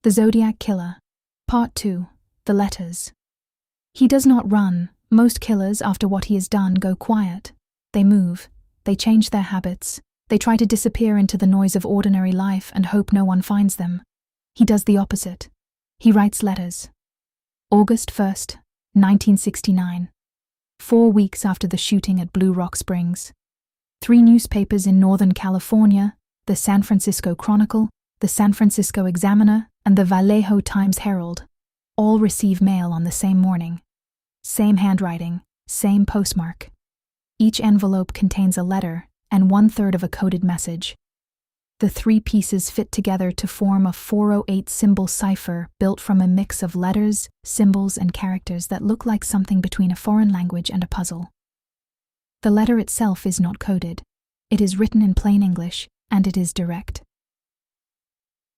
The Zodiac Killer. Part 2. The Letters. He does not run. Most killers, after what he has done, go quiet. They move. They change their habits. They try to disappear into the noise of ordinary life and hope no one finds them. He does the opposite. He writes letters. August 1st, 1969. 4 weeks after the shooting at Blue Rock Springs. 3 newspapers in Northern California, the San Francisco Chronicle, the San Francisco Examiner, and the Vallejo Times-Herald, all receive mail on the same morning. Same handwriting, same postmark. Each envelope contains a letter and 1/3 of a coded message. The 3 pieces fit together to form a 408 symbol cipher built from a mix of letters, symbols, and characters that look like something between a foreign language and a puzzle. The letter itself is not coded. It is written in plain English, and it is direct.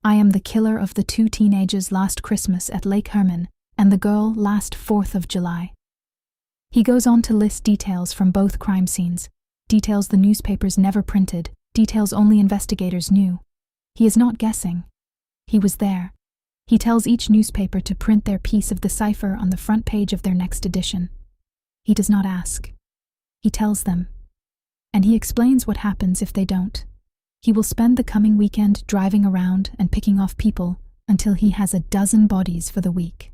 I am the killer of the 2 teenagers last Christmas at Lake Herman and the girl last 4th of July. He goes on to list details from both crime scenes, details the newspapers never printed, details only investigators knew. He is not guessing. He was there. He tells each newspaper to print their piece of the cipher on the front page of their next edition. He does not ask. He tells them. And he explains what happens if they don't. He will spend the coming weekend driving around and picking off people until he has 12 bodies for the week.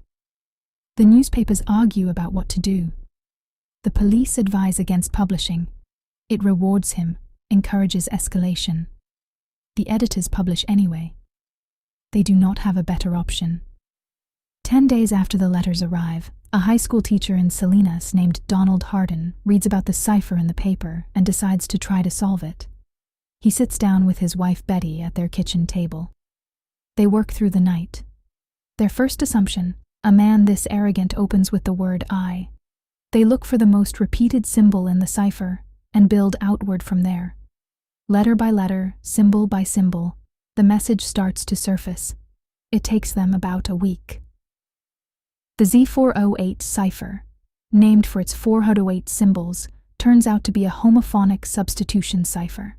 The newspapers argue about what to do. The police advise against publishing. It rewards him, encourages escalation. The editors publish anyway. They do not have a better option. 10 days after the letters arrive, a high school teacher in Salinas named Donald Hardin reads about the cipher in the paper and decides to try to solve it. He sits down with his wife Betty at their kitchen table. They work through the night. Their first assumption, a man this arrogant opens with the word I. They look for the most repeated symbol in the cipher and build outward from there. Letter by letter, symbol by symbol, the message starts to surface. It takes them about a week. The Z408 cipher, named for its 408 symbols, turns out to be a homophonic substitution cipher.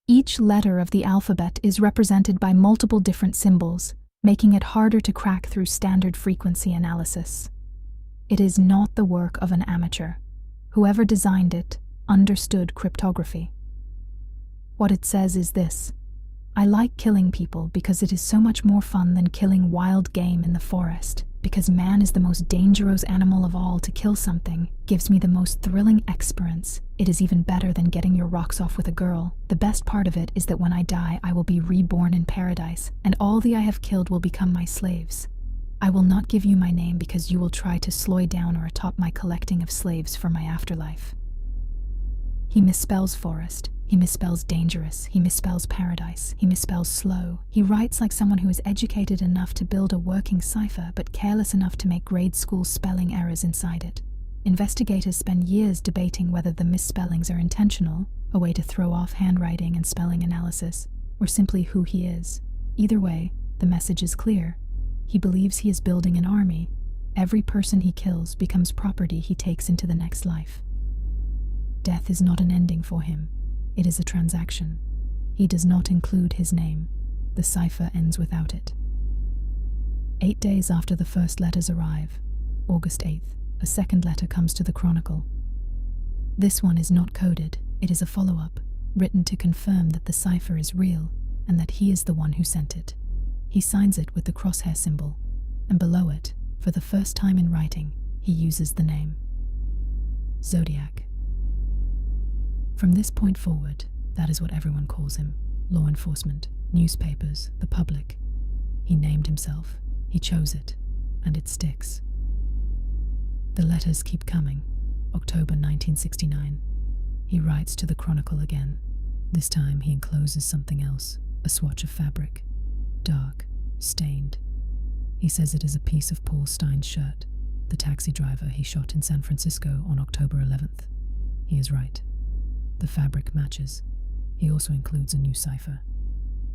Each letter of the alphabet is represented by multiple different symbols, making it harder to crack through standard frequency analysis. It is not the work of an amateur. Whoever designed it understood cryptography. What it says is this: I like killing people because it is so much more fun than killing wild game in the forest, because man is the most dangerous animal of all. To kill something gives me the most thrilling experience. It is even better than getting your rocks off with a girl. The best part of it is that when I die, I will be reborn in paradise, and all the I have killed will become my slaves. I will not give you my name because you will try to slow down or atop my collecting of slaves for my afterlife. He misspells forest. He misspells dangerous. He misspells paradise. He misspells slow. He writes like someone who is educated enough to build a working cipher but careless enough to make grade school spelling errors inside it. Investigators spend years debating whether the misspellings are intentional, a way to throw off handwriting and spelling analysis, or simply who he is. Either way, the message is clear. He believes he is building an army. Every person he kills becomes property he takes into the next life. Death is not an ending for him. It is a transaction. He does not include his name. The cipher ends without it. 8 days after the first letters arrive, August 8th, a second letter comes to the Chronicle. This one is not coded. It is a follow-up, written to confirm that the cipher is real and that he is the one who sent it. He signs it with the crosshair symbol, and below it, for the first time in writing, he uses the name Zodiac. From this point forward, that is what everyone calls him. Law enforcement, newspapers, the public. He named himself, he chose it, and it sticks. The letters keep coming. October 1969. He writes to the Chronicle again. This time he encloses something else, a swatch of fabric. Dark, stained. He says it is a piece of Paul Stein's shirt, the taxi driver he shot in San Francisco on October 11th. He is right. The fabric matches. He also includes a new cipher.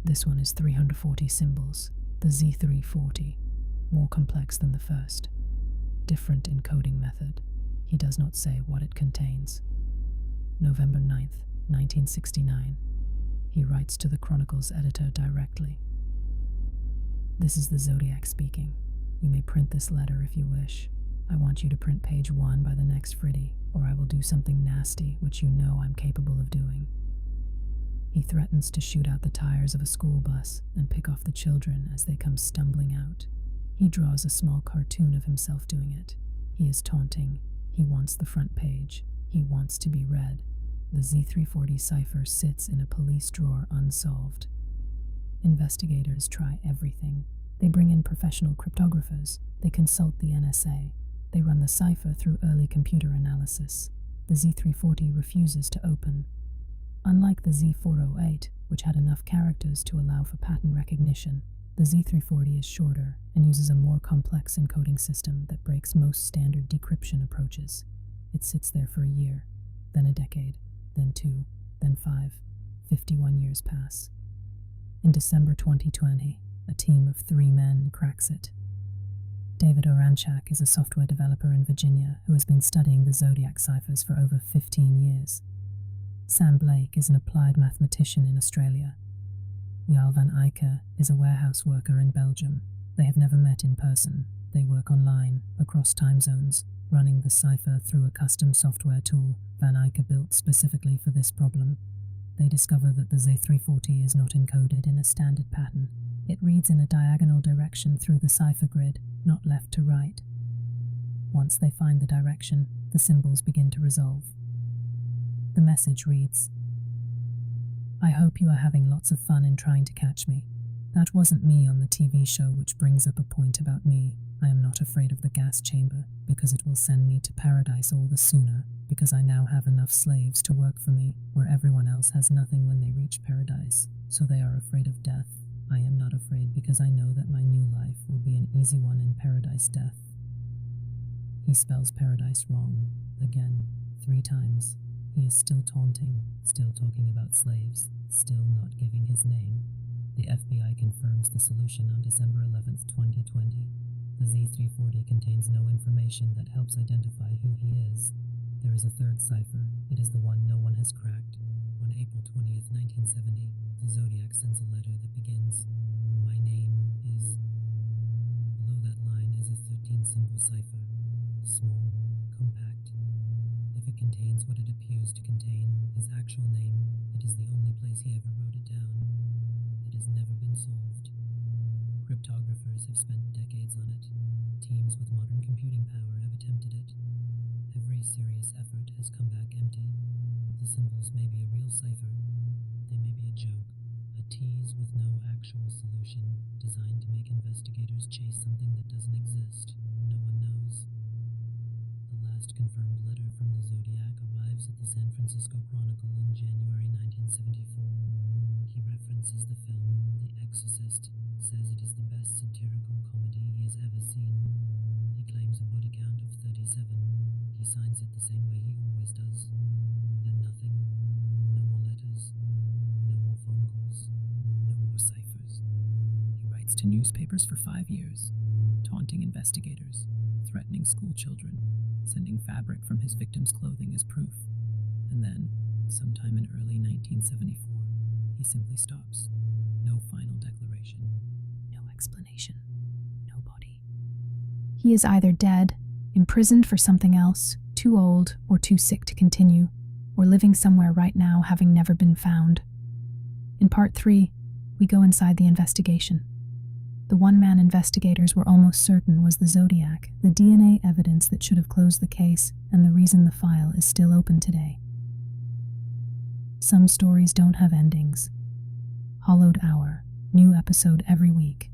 This one is 340 symbols, the Z340, more complex than the first. Different encoding method. He does not say what it contains. November 9th, 1969. He writes to the Chronicle's editor directly. This is the Zodiac speaking. You may print this letter if you wish. I want you to print page 1 by the next Friday, or I will do something nasty which you know I'm capable of doing. He threatens to shoot out the tires of a school bus and pick off the children as they come stumbling out. He draws a small cartoon of himself doing it. He is taunting. He wants the front page. He wants to be read. The Z340 cipher sits in a police drawer unsolved. Investigators try everything. They bring in professional cryptographers. They consult the NSA. They run the cipher through early computer analysis. The Z340 refuses to open. Unlike the Z408, which had enough characters to allow for pattern recognition, the Z340 is shorter and uses a more complex encoding system that breaks most standard decryption approaches. It sits there for a year, then a decade, then 2, then 5. 51 years pass. In December 2020, a team of 3 men cracks it. David Oranchak is a software developer in Virginia who has been studying the Zodiac ciphers for over 15 years. Sam Blake is an applied mathematician in Australia. Jarl van Eyck is a warehouse worker in Belgium. They have never met in person. They work online, across time zones, running the cipher through a custom software tool Van Eyck built specifically for this problem. They discover that the Z340 is not encoded in a standard pattern. It reads in a diagonal direction through the cipher grid, not left to right. Once they find the direction, the symbols begin to resolve. The message reads, "I hope you are having lots of fun in trying to catch me. That wasn't me on the TV show, which brings up a point about me. I am not afraid of the gas chamber, because it will send me to paradise all the sooner, because I now have enough slaves to work for me, where everyone else has nothing when they reach paradise. So they are afraid of death. I am not afraid because I know that my new life will be an easy one in paradise death." He spells paradise wrong, again, 3 times. He is still taunting, still talking about slaves, still not giving his name. The FBI confirms the solution on December 11th, 2020. The Z340 contains no information that helps identify who he is. There is a third cipher. It is the one no one has cracked. On April 20th, 1970, the Zodiac sends a letter that begins, "My name is..." Below that line is a 13-symbol cipher. Small, compact. If it contains what it appears to contain, his actual name, it is the only place he ever wrote it down. It has never been solved. Cryptographers have spent decades on it. Teams with modern computing power have attempted it. Every serious effort has come back empty. The symbols may be a real cipher. They may be a joke, a tease with no actual solution, designed to make investigators chase something that doesn't exist. No one knows. The last confirmed letter from the Zodiac arrives at the San Francisco Chronicle in January 1974. He references the film The Exorcist, says it is the best satirical comedy he has ever seen. He claims a body count of 37. He signs it the same way he always does. Then nothing. No more letters. No more phone calls. No more ciphers. He writes to newspapers for 5 years, taunting investigators, threatening school children, sending fabric from his victims' clothing as proof. And then, sometime in early 1974, he simply stops. No final declaration. No explanation. No body. He is either dead, imprisoned for something else, too old or too sick to continue, or living somewhere right now having never been found. In part 3, we go inside the investigation. The one-man investigators were almost certain was the Zodiac, the DNA evidence that should have closed the case, and the reason the file is still open today. Some stories don't have endings. Hollowed Hour, new episode every week.